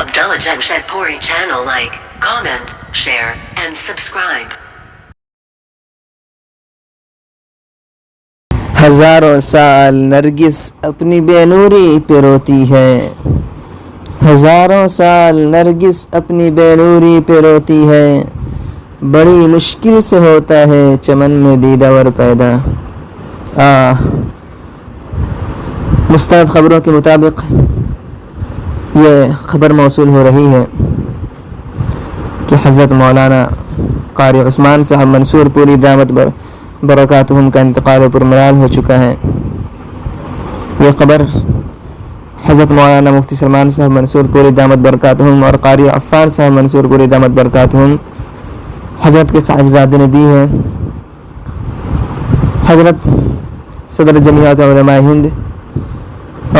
Abdullah Jamshedpuri channel, like, comment, share, and subscribe. ہزاروں سال نرگس اپنی بے نوری پہ روتی ہے، ہزاروں سال نرگس اپنی بے نوری پہ روتی ہے، بڑی مشکل سے ہوتا ہے چمن میں دیدہ پیدا۔ مستند خبروں کے مطابق یہ خبر موصول ہو رہی ہے کہ حضرت مولانا قاری عثمان صاحب منصور پوری دامت برکاتہم کا انتقال پرمرال ہو چکا ہے۔ یہ خبر حضرت مولانا مفتی سلمان صاحب منصور پوری دامت برکاتہم اور قاری عفان صاحب منصور پوری دامت برکاتہم حضرت کے صاحبزادے نے دی ہے۔ حضرت صدر جمعیت علماء ہند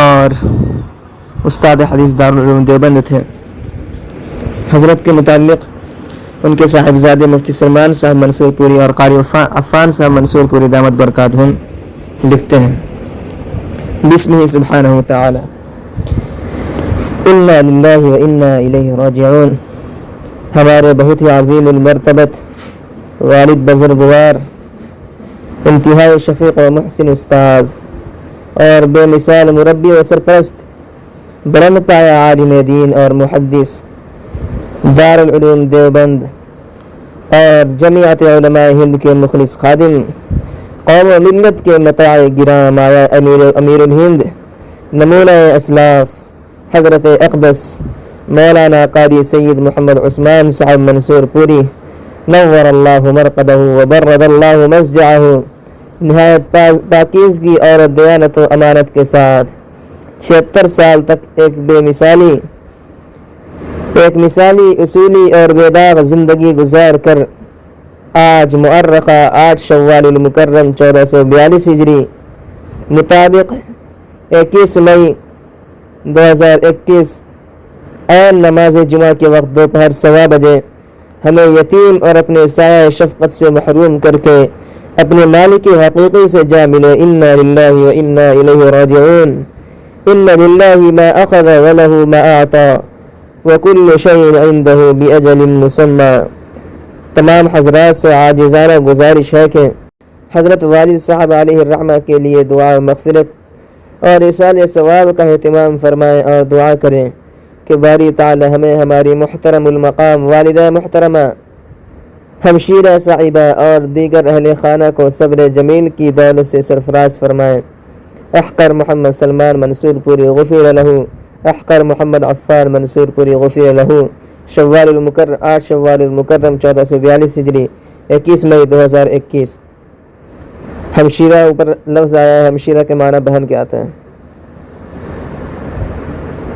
اور استاد حدیث دارالعلوم دیوبند تھے۔ حضرت کے متعلق ان کے صاحبزادے مفتی سلمان صاحب منصور پوری اور قاری عفان صاحب منصور پوری دامت برکاتہم لکھتے ہیں، بسمہ سبحانہ وتعالی، انا للہ و انا الیہ راجعون۔ ہمارے بہت ہی عظیم المرتبت والد بزرگوار، انتہائی شفیق و محسن استاذ اور بے مثال مربی و سرپرست، بلند پایہ عالم دین اور محدث، دارالعلوم دیوبند اور جمعیت علماء ہند کے مخلص خادم، قوم و ملت کے متاع گراں مایہ امیر الہند، نمونہ اسلاف، حضرت اقدس مولانا قاری سید محمد عثمان صاحب منصور پوری نور اللہ مرقدہ وبرد اللہ مسجعہ، نہایت پاکیزگی اور دیانت و امانت کے ساتھ 76 سال تک ایک مثالی اصولی اور بے داغ زندگی گزار کر آج مؤرخہ 8 شوال المکرم 1442 ہجری مطابق 21 مئی 2021 عین نماز جمعہ کے وقت دوپہر 1:15 بجے ہمیں یتیم اور اپنے سایہ شفقت سے محروم کر کے اپنے مالک حقیقی سے جا ملے۔ انا للہ و انا الیہ راجعون۔ ان للہ ما اخذ وله ما اعطى وكل شيء عنده باجل مسمى۔ تمام حضرات سے عاجزانہ گزارش ہے کہ حضرت والد صاحب علیہ الرحمہ کے لیے دعا و مغفرت اور ایصال ثواب کا اہتمام فرمائیں اور دعا کریں کہ باری تعالی ہمیں ہماری محترم المقام والدہ محترمہ، ہمشیرہ صاحبہ اور دیگر اہل خانہ کو صبر جمیل کی دولت سے سرفراز فرمائیں۔ احقر محمد سلمان منصور پوری غفر لہ، احقر محمد عفان منصور پوری غفر لہ۔ 8 شوال المکرم 1442 ہجری 21 مئی 2021۔ ہمشیرہ اوپر لفظ آیا ہے، ہمشیرہ کے معنی بہن کے آتا ہے۔